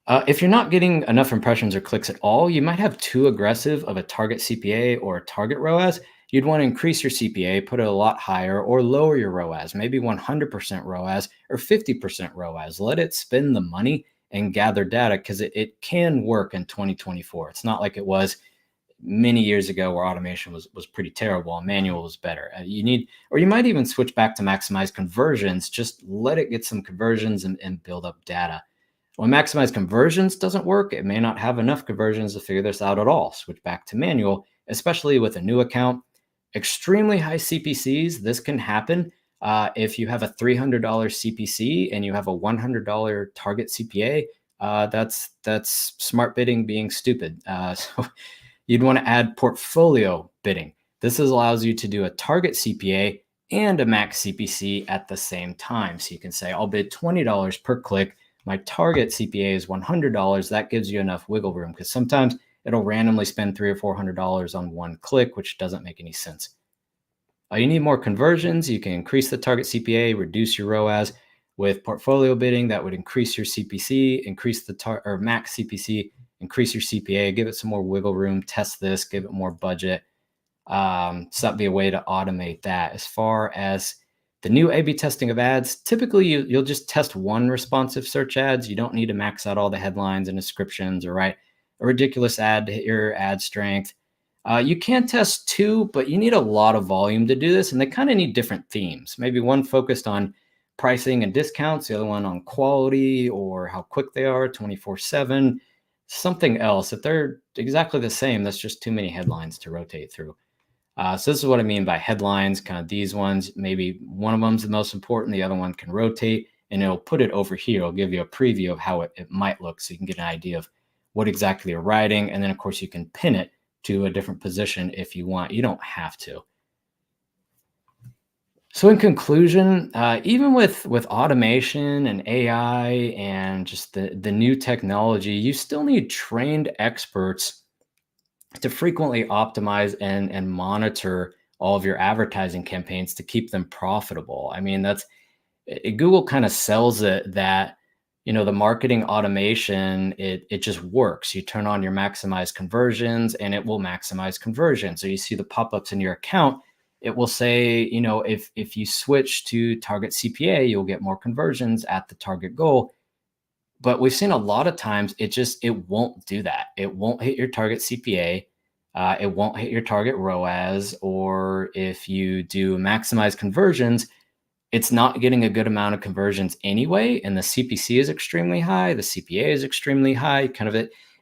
If you're not getting enough impressions or clicks at all, you might have too aggressive of a target CPA or a target ROAS. You'd want to increase your CPA, put it a lot higher, or lower your ROAS, maybe 100% ROAS or 50% ROAS. Let it spend the money and gather data, because it can work in 2024. It's not like it was many years ago where automation was pretty terrible and manual was better. Or you might even switch back to maximize conversions. Just let it get some conversions and build up data. When maximize conversions doesn't work, it may not have enough conversions to figure this out at all. Switch back to manual, especially with a new account. Extremely high CPCs, this can happen if you have a $300 CPC and you have a $100 target CPA. That's smart bidding being stupid. So you'd want to add portfolio bidding. This allows you to do a target CPA and a max CPC at the same time. So you can say, I'll bid $20 per click. My target CPA is $100. That gives you enough wiggle room, because sometimes it'll randomly spend $300 or $400 on one click, which doesn't make any sense. You need more conversions. You can increase the target CPA, reduce your ROAS. With portfolio bidding, that would increase your CPC, increase the max CPC, increase your CPA, give it some more wiggle room, test this, give it more budget. So that'd be a way to automate that. As far as the new A/B testing of ads, typically you'll just test one responsive search ads. You don't need to max out all the headlines and descriptions or write a ridiculous ad to hit your ad strength. You can test two, but you need a lot of volume to do this, and they kind of need different themes. Maybe one focused on pricing and discounts, the other one on quality or how quick they are 24/7, something else. If they're exactly the same, that's just too many headlines to rotate through. So this is what I mean by headlines, kind of these ones. Maybe one of them's the most important, the other one can rotate, and it'll put it over here. It'll give you a preview of how it might look, so you can get an idea of what exactly you're writing. And then, of course, you can pin it to a different position if you want. You don't have to. So in conclusion, even with automation and AI and just the new technology, you still need trained experts to frequently optimize and monitor all of your advertising campaigns to keep them profitable. I mean, Google kind of sells it that, the marketing automation, it just works. You turn on your maximize conversions and it will maximize conversion. So you see the pop-ups in your account, it will say, if you switch to target CPA, you'll get more conversions at the target goal. But we've seen a lot of times it won't do that. It won't hit your target CPA. It won't hit your target ROAS. Or if you do maximize conversions, it's not getting a good amount of conversions anyway. And the CPC is extremely high. The CPA is extremely high.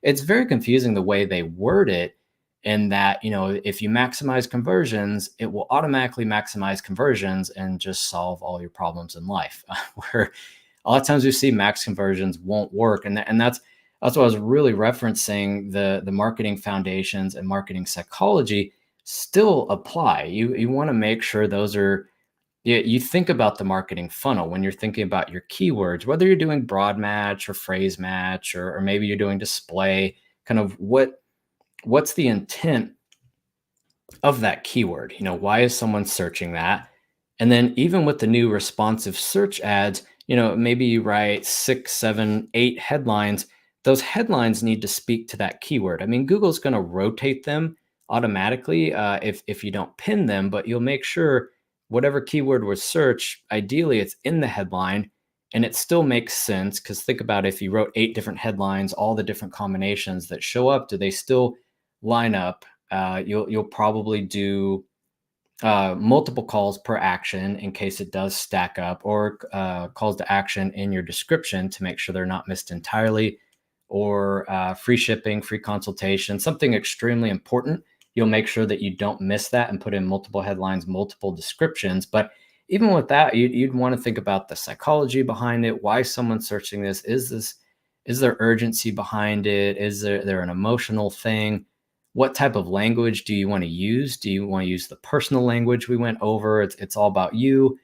It's very confusing the way they word it, in that, if you maximize conversions, it will automatically maximize conversions and just solve all your problems in life. Where a lot of times we see max conversions won't work. And that's what I was really referencing. The marketing foundations and marketing psychology still apply. You want to make sure those are, you think about the marketing funnel when you're thinking about your keywords, whether you're doing broad match or phrase match, or maybe you're doing display, kind of what's the intent of that keyword? Why is someone searching that? And then even with the new responsive search ads, maybe you write 6, 7, 8 headlines. Those headlines need to speak to that keyword. I mean, Google's going to rotate them automatically if you don't pin them, but you'll make sure whatever keyword was searched, ideally it's in the headline, and it still makes sense. Because think about, if you wrote 8 different headlines, all the different combinations that show up, do they still line up? You'll probably do multiple calls per action in case it does stack up, or calls to action in your description to make sure they're not missed entirely, or free shipping, free consultation, something extremely important. You'll make sure that you don't miss that and put in multiple headlines, multiple descriptions. But even with that, you'd want to think about the psychology behind it. Why someone's searching this? Is there urgency behind it? Is there an emotional thing? What type of language do you want to use? Do you want to use the personal language we went over? It's all about you.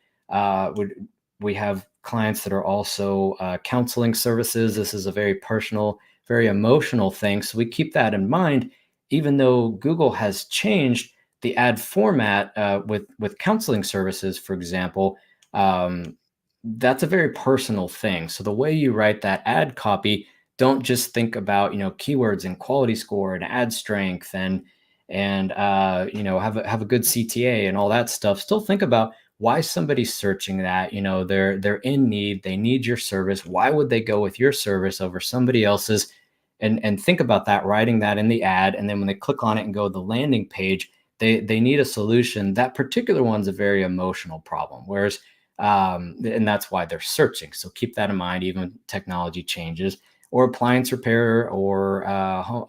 We have clients that are also counseling services. This is a very personal, very emotional thing. So we keep that in mind, even though Google has changed the ad format with counseling services, for example. That's a very personal thing. So the way you write that ad copy, don't just think about keywords and quality score and ad strength and have a good CTA and all that stuff. Still think about why somebody's searching that. They're in need. They need your service. Why would they go with your service over somebody else's? And think about that, writing that in the ad. And then when they click on it and go to the landing page, they need a solution. That particular one's a very emotional problem. Whereas, and that's why they're searching. So keep that in mind, even when technology changes. Or appliance repair, or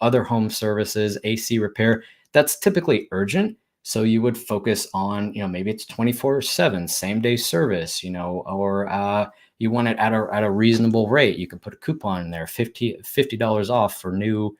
other home services, AC repair, that's typically urgent. So you would focus on, maybe it's 24/7, same day service, or you want it at a reasonable rate. You can put a coupon in there, $50 off for new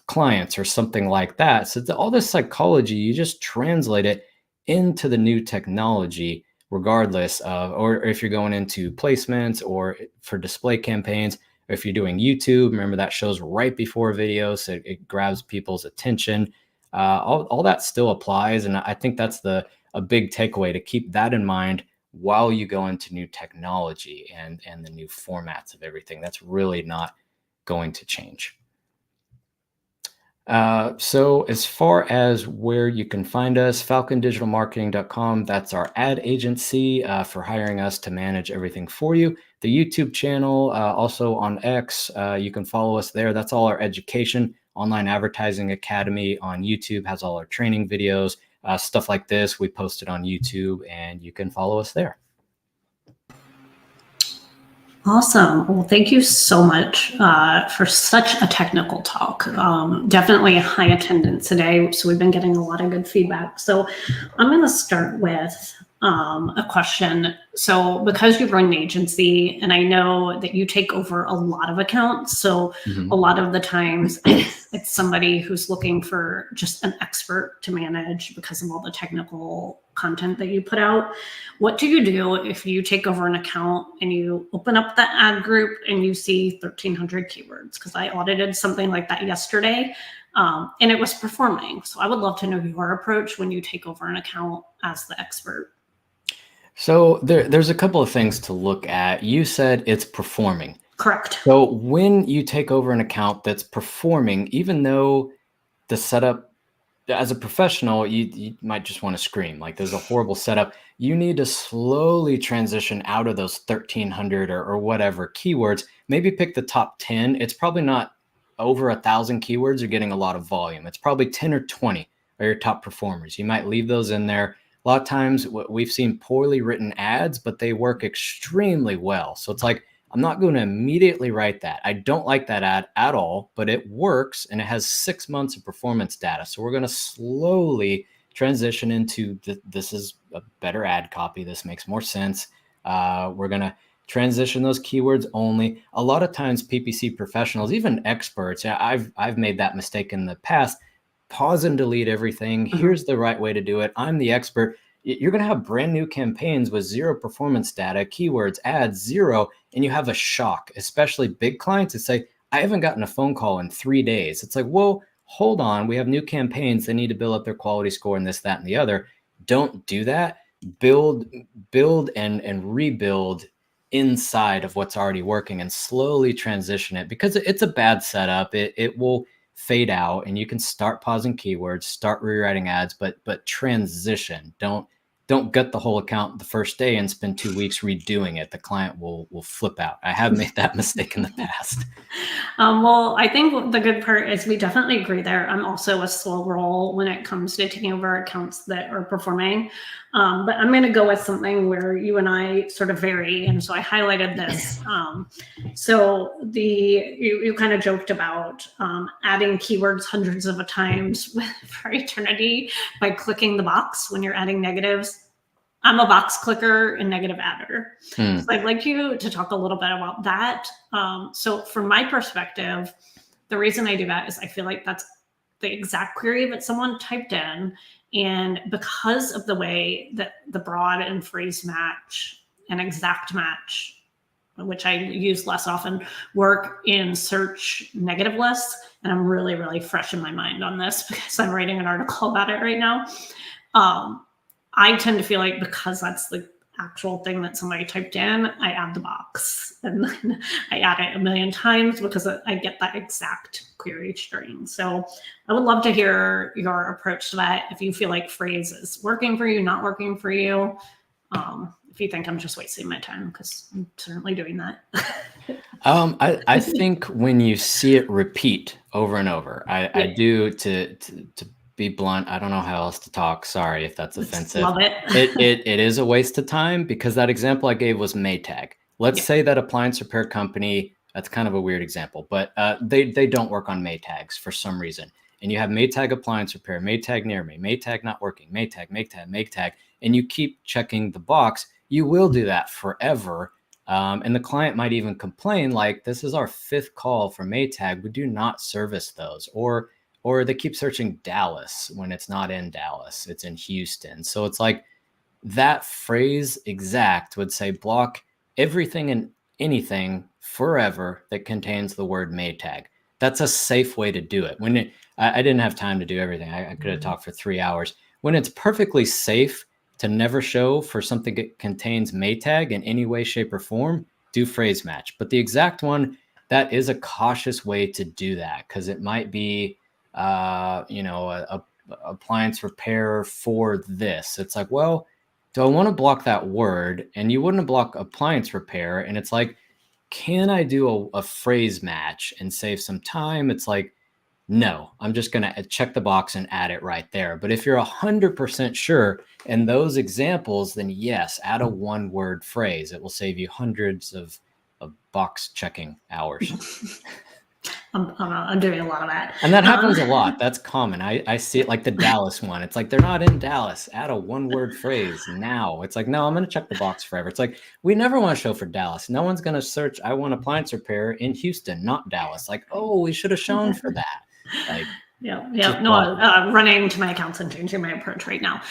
clients or something like that. So all this psychology, you just translate it into the new technology, regardless of, or if you're going into placements or for display campaigns, or if you're doing YouTube, remember that shows right before a video, so it grabs people's attention. All that still applies. And I think that's a big takeaway, to keep that in mind while you go into new technology and the new formats of everything. That's really not going to change. So as far as where you can find us, falcondigitalmarketing.com, that's our ad agency for hiring us to manage everything for you. The YouTube channel, also on X, you can follow us there. That's all our education. Online Advertising Academy on YouTube has all our training videos, stuff like this. We post it on YouTube, and you can follow us there. Awesome. Well, thank you so much for such a technical talk. Definitely a high attendance today. So we've been getting a lot of good feedback. So I'm going to start with a question. So because you run an agency, and I know that you take over a lot of accounts, so a lot of the times it's somebody who's looking for just an expert to manage because of all the technical content that you put out. What do you do if you take over an account and you open up the ad group and you see 1,300 keywords? Because I audited something like that yesterday, and it was performing. So I would love to know your approach when you take over an account as the expert. So there's a couple of things to look at. You said it's performing. Correct. So when you take over an account that's performing, even though the setup, as a professional, you might just want to scream, like there's a horrible setup, you need to slowly transition out of those 1,300 or whatever keywords. Maybe pick the top 10. It's probably not over 1,000 keywords. You're getting a lot of volume. It's probably 10 or 20 are your top performers. You might leave those in there. A lot of times we've seen poorly written ads, but they work extremely well. So it's like, I'm not going to immediately write that. I don't like that ad at all, but it works and it has 6 months of performance data. So we're going to slowly transition into this is a better ad copy. This makes more sense. We're going to transition those keywords only. A lot of times PPC professionals, even experts, I've made that mistake in the past. Pause and delete everything. Here's the right way to do it. I'm the expert. You're going to have brand new campaigns with zero performance data, keywords, ads, zero, and you have a shock, especially big clients that say, I haven't gotten a phone call in 3 days. It's like, whoa, hold on. We have new campaigns. They need to build up their quality score and this, that, and the other. Don't do that. Build and rebuild inside of what's already working and slowly transition it, because it's a bad setup. It will fade out and you can start pausing keywords, start rewriting ads, but transition. Don't gut the whole account the first day and spend 2 weeks redoing it. The client will flip out. I have made that mistake in the past. Well, I think the good part is we definitely agree there. I'm also a slow roll when it comes to taking over accounts that are performing. But I'm going to go with something where you and I sort of vary. And so I highlighted this. So you kind of joked about adding keywords hundreds of times for eternity by clicking the box when you're adding negatives. I'm a box clicker and negative adder. So I'd like you to talk a little bit about that. So from my perspective, the reason I do that is I feel like that's the exact query that someone typed in. And because of the way that the broad and phrase match and exact match, which I use less often, work in search negative lists. And I'm really, really fresh in my mind on this because I'm writing an article about it right now. I tend to feel like because that's the actual thing that somebody typed in, I add the box and then I add it a million times because I get that exact query string. So I would love to hear your approach to that. If you feel like phrase is working for you, not working for you, if you think I'm just wasting my time, because I'm certainly doing that. I think when you see it repeat over and over, I do to be blunt. I don't know how else to talk. Sorry if that's offensive. Love it. It is a waste of time, because that example I gave was Maytag. Let's say that appliance repair company, that's kind of a weird example, but they don't work on Maytags for some reason. And you have Maytag appliance repair, Maytag near me, Maytag not working, Maytag, and you keep checking the box. You will do that forever. And the client might even complain, like, this is our 5th call for Maytag. We do not service those. Or or they keep searching Dallas when it's not in Dallas, it's in Houston. So it's like that phrase exact would say block everything and anything forever that contains the word Maytag. That's a safe way to do it. I didn't have time to do everything. I could have talked for 3 hours. When it's perfectly safe to never show for something that contains Maytag in any way, shape, or form, do phrase match. But the exact one, that is a cautious way to do that, because it might be, a appliance repair for this. It's like, well, do I want to block that word? And you wouldn't block appliance repair. And it's like, can I do a phrase match and save some time? It's like, no, I'm just going to check the box and add it right there. But if you're 100% sure in those examples, then yes, add a one-word phrase. It will save you hundreds of box checking hours. I'm doing a lot of that. And that happens a lot. That's common. I see it like the Dallas one. It's like, they're not in Dallas. Add a one-word phrase now. It's like, no, I'm going to check the box forever. It's like, we never want to show for Dallas. No one's going to search, I want appliance repair in Houston, not Dallas. Like, oh, we should have shown for that. Like, yeah. No, running to my accounts and changing my approach right now.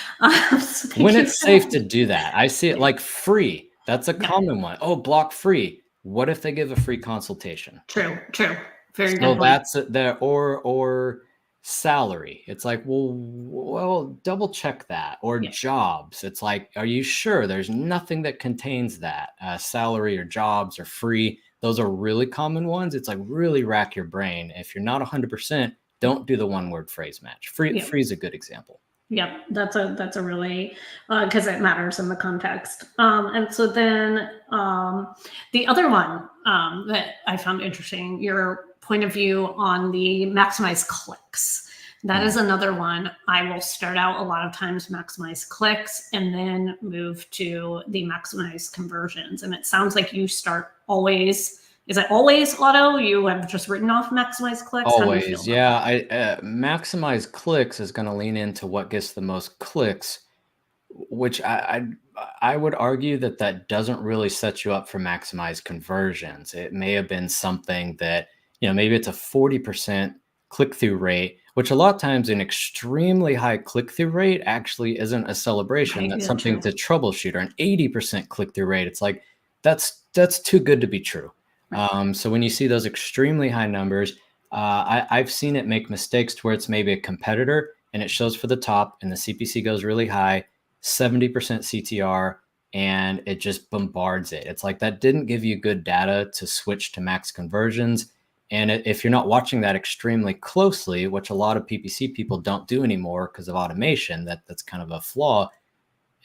So when it's safe to do that, I see it like free. That's a common one. Oh, block free. What if they give a free consultation? True. Very good. So that's there, or salary. It's like, well, double check that. Or jobs. It's like, are you sure? There's nothing that contains that. Salary or jobs are free. Those are really common ones. It's like, really rack your brain. If you're not 100%, don't do the one-word phrase match. Free is a good example. Yep, that's a really, because it matters in the context. And so then the other one that I found interesting, your point of view on the maximize clicks. That is another one. I will start out a lot of times maximize clicks and then move to the maximize conversions. And it sounds like you start always. Is it always auto? You have just written off maximize clicks? Always, yeah. Maximize clicks is going to lean into what gets the most clicks, which I would argue that doesn't really set you up for maximize conversions. It may have been something that, maybe it's a 40% click-through rate, which a lot of times an extremely high click-through rate actually isn't a celebration. That's something to troubleshoot. Or an 80% click-through rate, it's like, that's too good to be true. So when you see those extremely high numbers, I've seen it make mistakes to where it's maybe a competitor and it shows for the top and the CPC goes really high, 70% CTR, and it just bombards it. It's like, that didn't give you good data to switch to max conversions. And if you're not watching that extremely closely, which a lot of PPC people don't do anymore because of automation, that's kind of a flaw,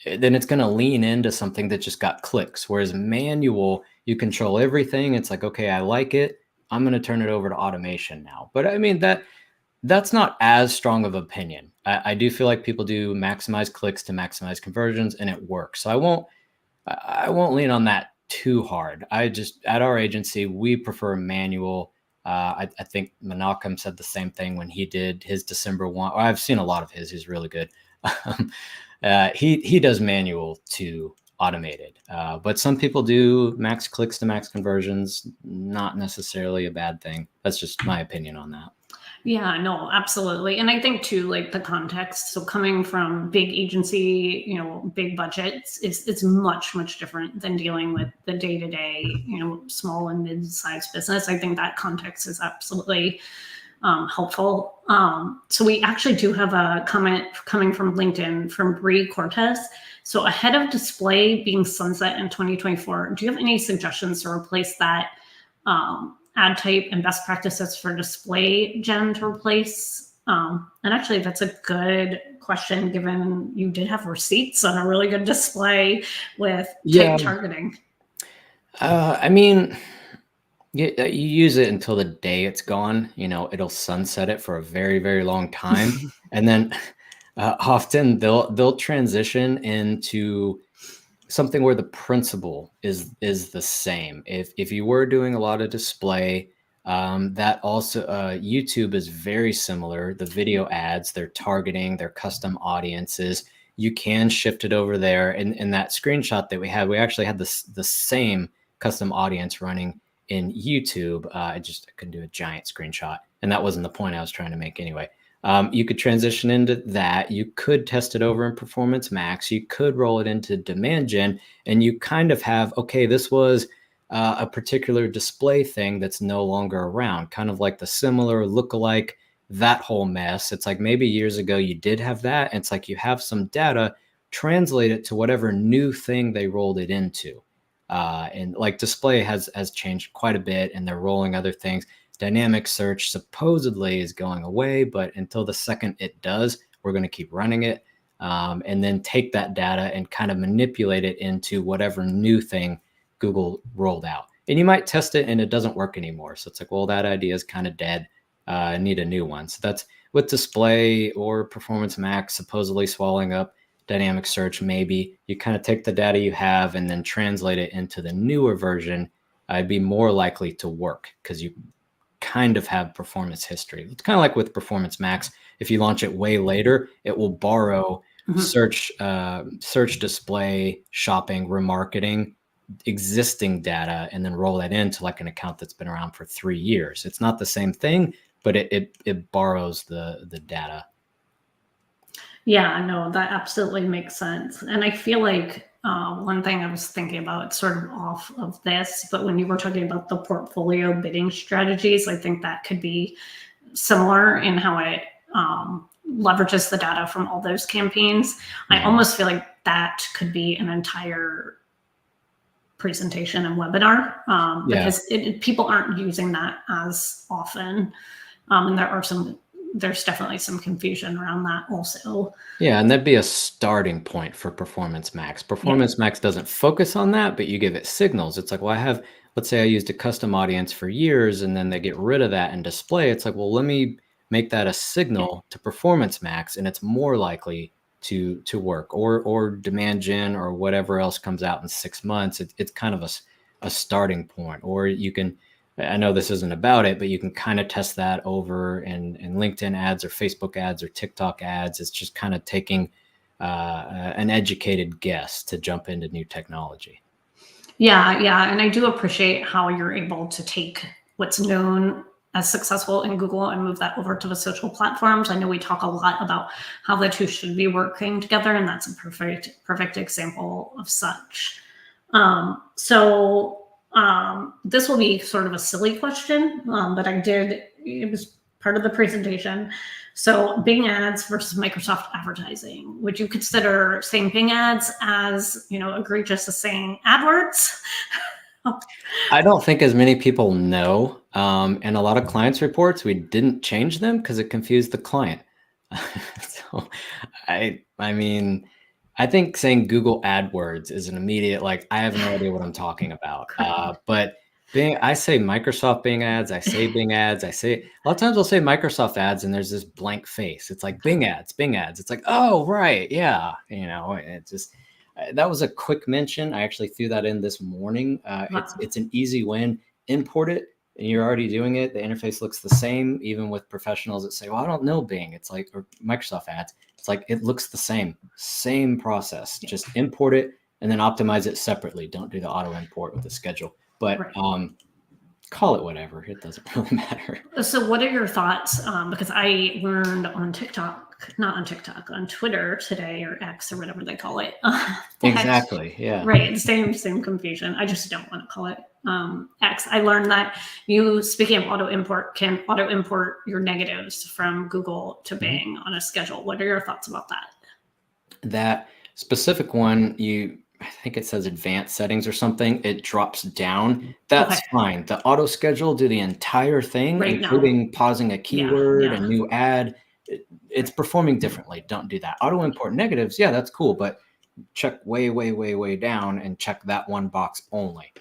then it's going to lean into something that just got clicks. Whereas manual, you control everything. It's like, okay, I like it. I'm going to turn it over to automation now. But I mean, that's not as strong of opinion. I do feel like people do maximize clicks to maximize conversions and it works. So I won't lean on that too hard. At our agency, we prefer manual. I think Menachem said the same thing when he did his December one. I've seen a lot of his. He's really good. He does manual to automated, but some people do max clicks to max conversions. Not necessarily a bad thing. That's just my opinion on that. Yeah, no, absolutely. And I think too, like the context. So coming from big agency, big budgets, it's much, much different than dealing with the day-to-day, small and mid-sized business. I think that context is absolutely helpful. So we actually do have a comment coming from LinkedIn from Bree Cortez. So ahead of display being sunset in 2024, do you have any suggestions to replace that ad type and best practices for display gen to replace? And actually, that's a good question, given you did have receipts on a really good display with type targeting. I mean, you use it until the day it's gone. It'll sunset it for a very, very long time. And then often they'll transition into something where the principle is the same. If you were doing a lot of display, that also YouTube is very similar. The video ads, they're targeting their custom audiences. You can shift it over there. In that screenshot that we actually had the same custom audience running in YouTube. I couldn't do a giant screenshot, and that wasn't the point I was trying to make anyway. You could transition into that. You could test it over in Performance Max. You could roll it into Demand Gen, and you kind of have, okay, this was a particular display thing that's no longer around, kind of like the similar lookalike, that whole mess. It's like maybe years ago you did have that. And it's like you have some data, translate it to whatever new thing they rolled it into. And like display has changed quite a bit, and they're rolling other things. Dynamic search supposedly is going away, but until the second it does, we're going to keep running it, and then take that data and kind of manipulate it into whatever new thing Google rolled out. And you might test it and it doesn't work anymore. So it's like, well, that idea is kind of dead. I need a new one. So that's with display or Performance Max supposedly swallowing up dynamic search. Maybe you kind of take the data you have and then translate it into the newer version. It'd be more likely to work because you kind of have performance history. It's kind of like with Performance Max. If you launch it way later, it will borrow search, display, shopping, remarketing, existing data, and then roll that into like an account that's been around for 3 years. It's not the same thing, but it borrows the data. Yeah, no, that absolutely makes sense. And I feel like one thing I was thinking about, sort of off of this, but when you were talking about the portfolio bidding strategies, I think that could be similar in how it leverages the data from all those campaigns. I almost feel like that could be an entire presentation and webinar because people aren't using that as often. And there's definitely some confusion around that also. Yeah, and that'd be a starting point for Performance Max. Performance Max doesn't focus on that, but you give it signals. It's like, well, let's say I used a custom audience for years and then they get rid of that in display. It's like, well, let me make that a signal to Performance Max, and it's more likely to work, or Demand Gen or whatever else comes out in 6 months. It's kind of a starting point. Or you can, I know this isn't about it, but you can kind of test that over in LinkedIn ads or Facebook ads or TikTok ads. It's just kind of taking an educated guess to jump into new technology. Yeah. And I do appreciate how you're able to take what's known as successful in Google and move that over to the social platforms. I know we talk a lot about how the two should be working together, and that's a perfect example of such. This will be sort of a silly question, but it was part of the presentation. So Bing ads versus Microsoft advertising. Would you consider saying Bing ads as, egregious as saying AdWords? I don't think as many people know. And a lot of clients' reports, we didn't change them because it confused the client. So I mean, I think saying Google AdWords is an immediate, like, I have no idea what I'm talking about. But I say Microsoft Bing ads, I say Bing ads, a lot of times I'll say Microsoft ads and there's this blank face. It's like Bing ads. It's like, oh, right. Yeah. It just, that was a quick mention. I actually threw that in this morning. It's an easy win. Import it, and you're already doing it. The interface looks the same, even with professionals that say, well, I don't know Bing. It's like, or Microsoft ads. It's like, it looks the same process. Just import it and then optimize it separately. Don't do the auto import with the schedule. But call it whatever. It doesn't really matter. So what are your thoughts? Because I learned on Twitter today, or X, or whatever they call it. Exactly. Yeah. Right. Same confusion. I just don't want to call it X. I learned that you, speaking of auto import, can auto import your negatives from Google to Bing on a schedule. What are your thoughts about that? That specific one, I think it says advanced settings or something. It drops down. That's fine. The auto schedule, do the entire thing, including pausing a keyword, a new ad. It's performing differently. Don't do that. Auto import negatives. Yeah, that's cool. But check way down and check that one box only.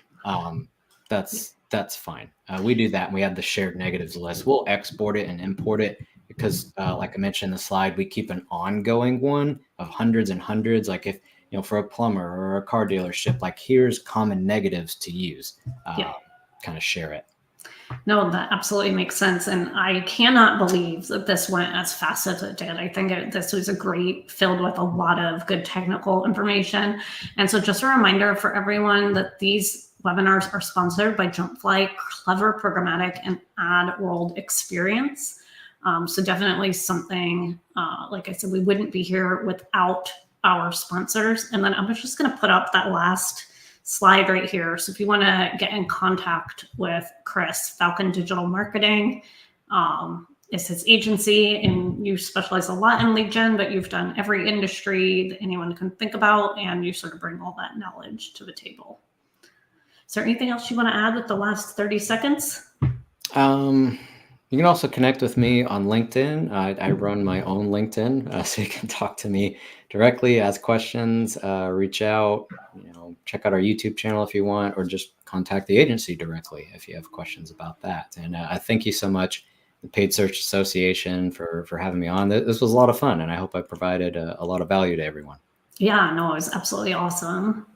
That's fine. We do that. And we have the shared negatives list. We'll export it and import it because, like I mentioned in the slide, we keep an ongoing one of hundreds and hundreds. Like if, for a plumber or a car dealership, like here's common negatives to use, kind of share it. No, that absolutely makes sense. And I cannot believe that this went as fast as it did. I think this was filled with a lot of good technical information. And so just a reminder for everyone that these webinars are sponsored by Jumpfly, Clever Programmatic, and Ad World Experience. So definitely something, like I said, we wouldn't be here without our sponsors. And then I'm just going to put up that last slide right here. So if you want to get in contact with Chris, Falcon Digital Marketing is his agency, and you specialize a lot in lead gen, but you've done every industry that anyone can think about, and you sort of bring all that knowledge to the table. Is there anything else you want to add with the last 30 seconds? You can also connect with me on LinkedIn. I run my own LinkedIn, so you can talk to me directly, ask questions, reach out, check out our YouTube channel if you want, or just contact the agency directly if you have questions about that. And I thank you so much, the Paid Search Association, for having me on. This was a lot of fun, and I hope I provided a lot of value to everyone. Yeah, no, it was absolutely awesome.